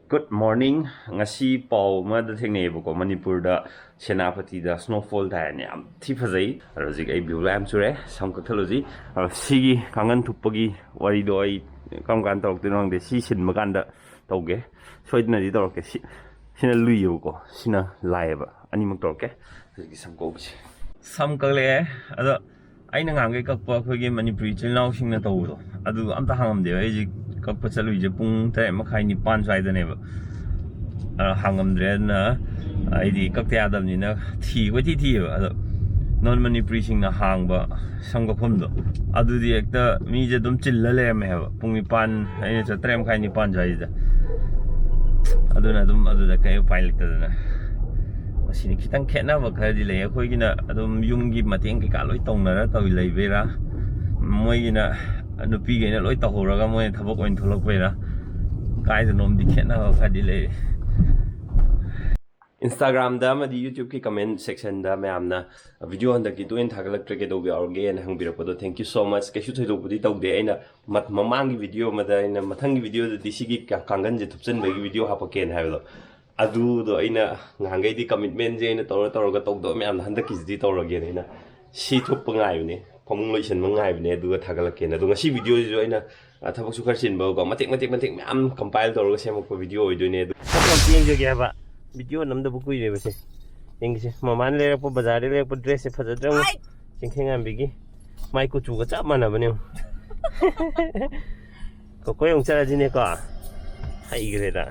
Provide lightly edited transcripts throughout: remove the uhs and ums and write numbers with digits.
Good morning. Ngasi pau ma da thengne ba ko Manipur da Senapati da snowfall da ne am thi phajai rojik ai view lam chure sam ka thaloji sigi Kangkhan thupagi wari do ai Kangkhan tok tinong de si sin magan da toge soidna di tor ke sina luiyo ko sina live ani mak tor ke rojik sam ko bi sam ka le ada aina ngang ke kakpa khogi Manipuri chilnaw sing na tawdo adu am ta hangam de ai kakpa chaluije pung ta makhai ni pan sai da ne ba hangam dre na ai di kakte adam ni na thi ko thi ba ado non Manipuri sing na hang ba sam ka phom do adu di ekta mi je dum chilla le me ba pung ni pan ai cha trem khai ni pan jai da adu na dum adu da kai pilot da na masini kitang khena ba khar di le khoi gina adum yung gi mateng ki ka loi tong na ra tawi lei ve ra moi gina nupi ge na loi ta ho ra ga moi thabok oin tholok ve ra kai da nom di khena ba khar di le Instagram da ma di YouTube ki comment section da me amna video handa ki toin thagalak tre ke do ge or ge na hang bira podo thank you so much ke shu thoi do budi tau de aina mat mamang gi video ma da aina mathang gi video da disi gi Kangkhan je thupchen be gi video ha pa ken ha lo adu do aina ngangai di commitment je na tor ga tok do me am handa ki di tor ge ne na si thup pangai ne phomung loi chen mangai ne du ga thagalak ke na du si video jo aina thabak su khar chin ba go matek me am compile tor ga sem ko video oi do ne du kam tieng je ge ba video namda bu kui re se eng se maman le po bazar le po dress se phajadra mo singkheng am bigi mai ko chu ga cha mana bane ko ko yong cha ji ne ka hai gre da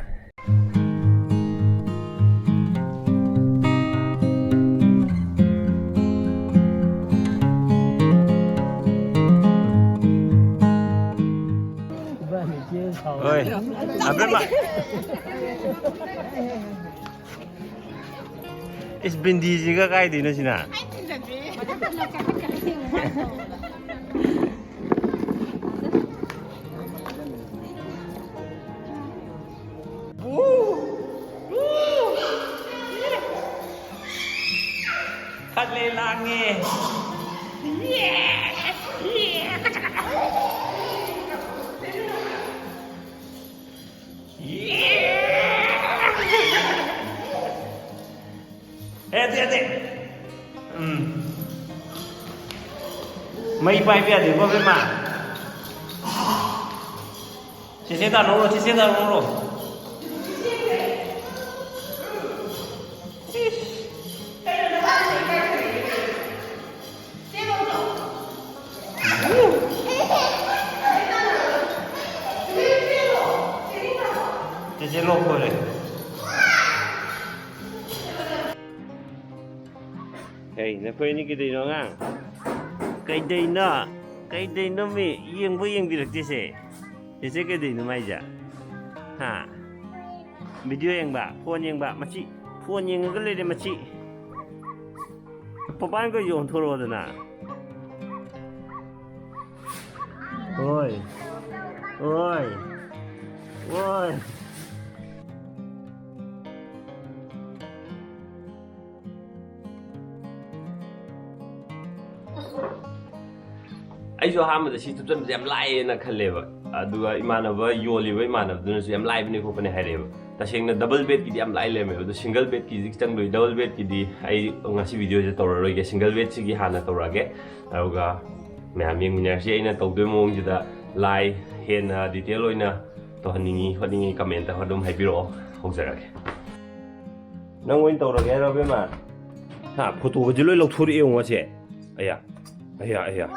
oi abre ma is bindi jiga kai dino sina khale lange Hati-hati. Mấy bài Việt thì có cái mà. Chị sẽ tao rồi, chị sẽ tao rồi. Chị sẽ lột rồi. Hey, na pwede ni kita ino nga. Kay day na mi, iyang po iyang direct dise. Dise kay day na may ja. Ha. Video yang ba, phone yang ba, machi. Phone yang ka le de machi. Papan ko yung thoro da na. Oi. Oi. Oi. ai jo ham da si thupchen jam lai na khale ba aduga imanaba yoli ba imanab dun su jam lai bni ko pane hare ba ta sengna double bed ki jam lai le me do single bed ki jik chang loi double bed ki di ai ngasi video je tor roi ge single bed si gi hana tor ge aduga me aming minya si aina tok do mong ji da lai hen detail oina to haningi comment ha dum hai biro hojara ge nang oin tor ge ra be ma ha photo ge loi lok thori e ngo che aya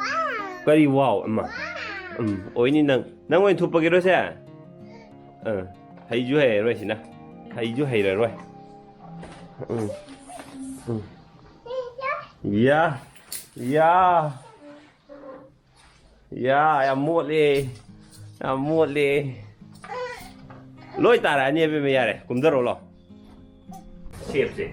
Kari wow amma oi ni nang oi thupa ge ro se hai ju hai ro sina hai ju hai ro ya am mot le loi ta ra ni be me yare kum da ro lo shape se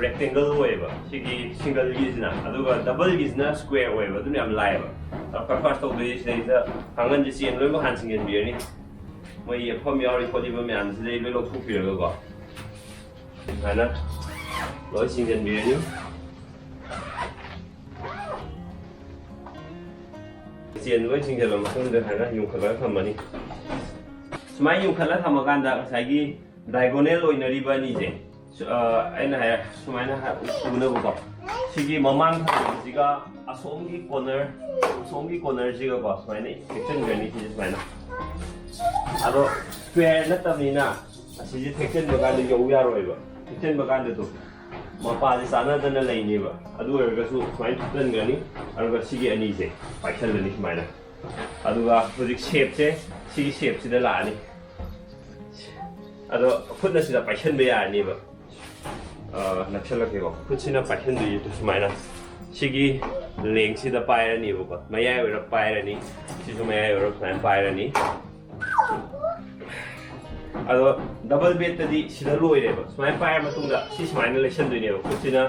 rectangle way ba sigi single is na aduga double is na square way ba dum yam lai ba ka first of this is the Kangkhan ji sien loi ba han singen bi ni moi ye phom yori ko di ba me an se loi lo thu pi ro ko ana loi singen bi ni sien loi singen lo ma thung de han na yung khala thamani Semai yung khala thamagan da sai gi diagonal oinariba ni je aina ha sumaina ha unabo ko sigi mamang jiga asomgi corner jiga ko sumaina section gani ji sumaina ado square na tamina asiji section ba kan yo ya roi ba section ba kan de to mapa ji sana dana laini ba adu erga su sumaina tutan gani ado sigi ani je paisal ni sumaina adu ga project shape je sigi shape sida la ni ado khudna sida paisal be ya ni ba nakshalakego khudchina paisal du to sumaina sigi leng sida pairani ba maya ora pairani sisu maya ora plan pairani ado double bed tadi sida loire ba sumaina pair matungda si sumaina lesson du ne ba khudchina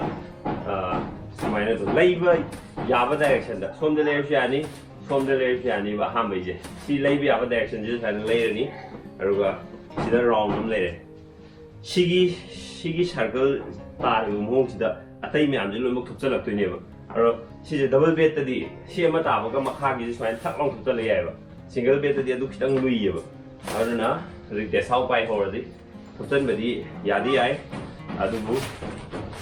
sumaina to leiba yaba direction da somda leir yani ba hambai je si leiba yaba direction je san leirani aruga sida round nam leire sigi circle tar yu mo sida atai myam je loimok thupchalak tu ne ba aro si je double bed tadi si ama ta ba ga makha gi sumaina thak long thupchal yai ba single bed tadi adu khitang lui ba aduna ri sau pai horadi thupchan badi yadi ai adubu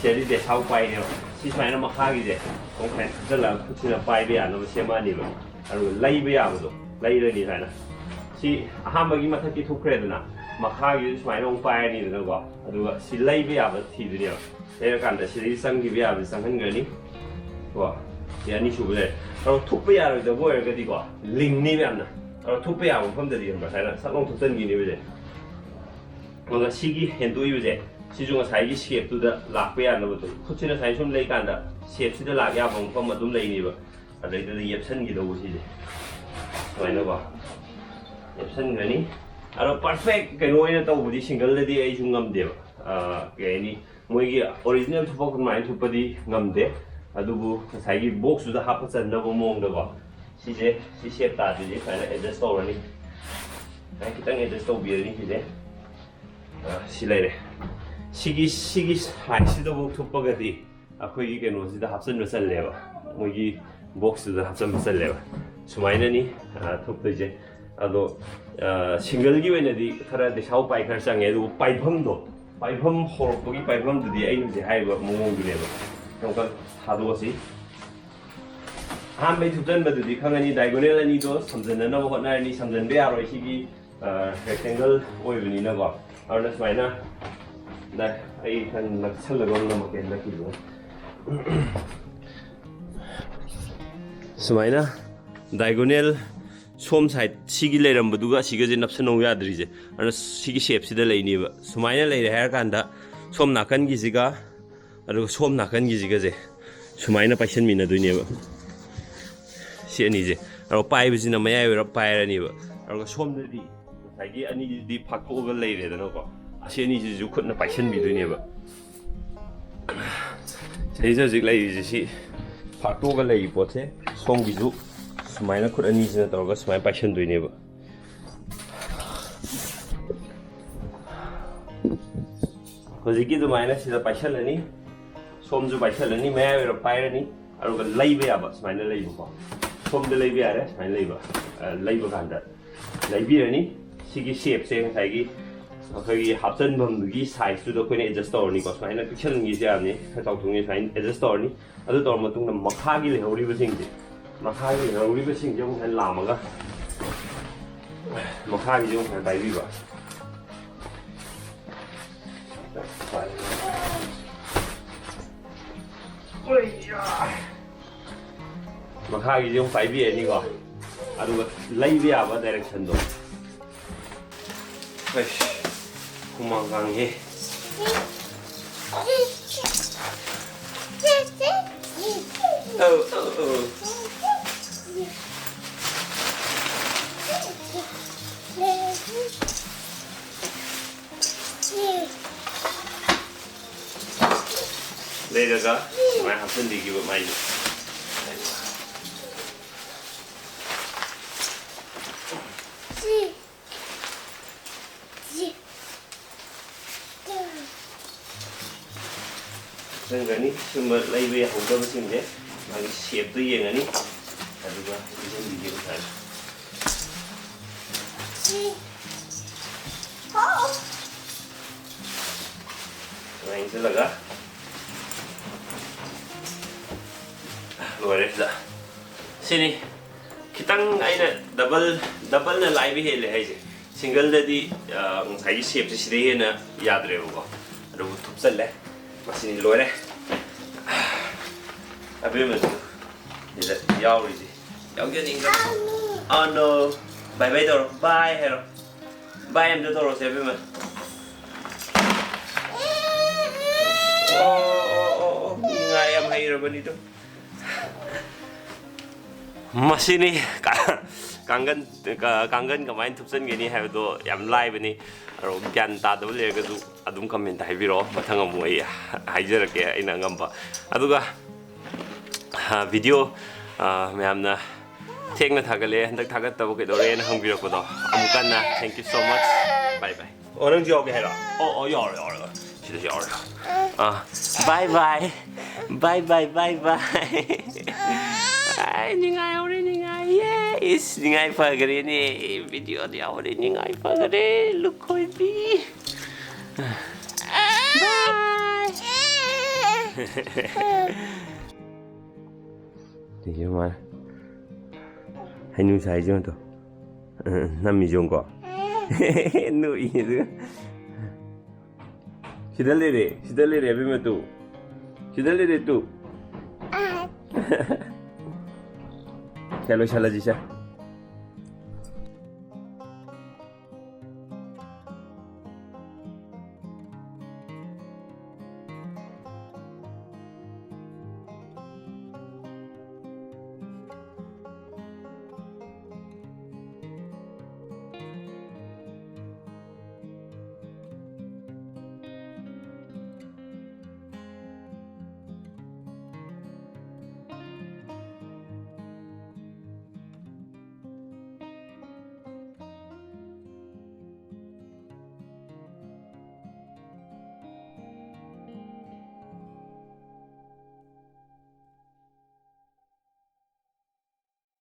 seri de sau pai ne si sumaina makha gi je kong khan thupchala khutchina pai be ya no sema ni ba aro lai be ya ba do lai re ni sana si ahamba gi mathaki thukre duna makha gi sumaina ong pai ni na go aduga si lai be ya ba thi du ne e kan da si sang gi be ya ba sang han ga ni go ya ni shu be aro thup be ya ro de bo er ga di go ling ni be na aro thup be ya mo pham da di ba sana sak long thupchan gi ni be je ko ga sigi hendu yu je si junga sai gi shape tu da lak be ya na ba tu khutchina sai sum lei kan da shape si da lak ya bang pham ma dum lei ni ba adai da yepsan gi do si je wai na ba yepsan ga ni aro perfect ke no ina to budi single da di ai jung ngam de ba ke ni moi gi original thupa kun mai thupa di ngam de adubu sai gi box da hap chan na bo mong da ba si je si shape ta di kai na adjust to ni kai kitang adjust to bi ni ki je si lai re sigi hai si da bo thupa ga di akhoi gi ke no si da hap chan sal le ba moi gi box da hap chan sal le ba sumaina ni thup de je ado single gi wena di khara de sau pai khar sang e du paifam horok gi paifam du di ai nu je hai ba mong gi le ba kong ka thadu si ham be thujan ba du di khangani diagonal ani do samjan na ba hotna ni samjan be aroi si gi rectangle oi bani na ba arna sumaina da ai kan nak chal ga na ma ken da ki do sumaina diagonal som side sigi leiram baduga siga je napsano yadri je ana sigi shape sida leini ba sumaina leire har kanda som nakan gi jiga aru som nakan gi jiga je sumaina paisen mina duine ba si ani je aru pai bi jina maya wer pai ani ba aru som di sagi ani di phakko ga leire da no ko si ani ji ju khut na paisen bi duine ba sei je jik lai ji si phakko ga lei pothe som gi ju sumaina khut ani jina tawga sumai paishan duine ba hojiki du maina sida paishan ani som ju paishan ani maya wer pairani aru ga laibe ya ba sumaina laibu ko som de laibe ya sumaina laiba laiba ganda laibi ani sigi shape se thai gi akhoi hapchan bam gi size tu do koine adjust to ni ko sumaina pixel ngi ja ni thaw thung ni sign adjust to ni adu tor matung na makha gi le hori ba sing ji makha gi hori ba sing jong han la ma ga makha gi jong han dai bi ba makha gi jong pai bi ni ko adu ga lai bi ya ba direction do fresh kumang kang he oh later ga mai happen di gi mai Thupchangani sumber laibe hauda basing je magi shape tu yengani aduga ijen di gi kan ꯌꯦꯡꯁꯤꯜꯂꯒ ꯂꯣꯏꯔꯦ ꯁꯤꯗ ꯁꯤꯅꯤ khitang aina double na live hele haise single dadi ngai shape se sidai na yadre ko adu thupchalle masini loire abe me ida yauri ji yauge ninga oh no bye bye toro bye hello bye am toro se abe me oh ngai am hairo bani to masini Kangkhan kamain Thupchangani haibdo yam live ni aro gyan ta do le ga du adum comment haibiro mathang amu ai haijarake aina ngamba aduga video mayamna thekna thagale handak thagat tabu ke dore na hangbiro ko do amukanna thank you so much bye bye orang jog haira yaw sida yaw bye bye bye bye bye bye ai ningai ore ningai yes ningai pagare ni video dia ore ningai pagare look koi bi bye Dia mah Hanyu sai jong to Nami jong ko Nu itu Sudah lere abi me tu Sudah lere tu Chalo chala ji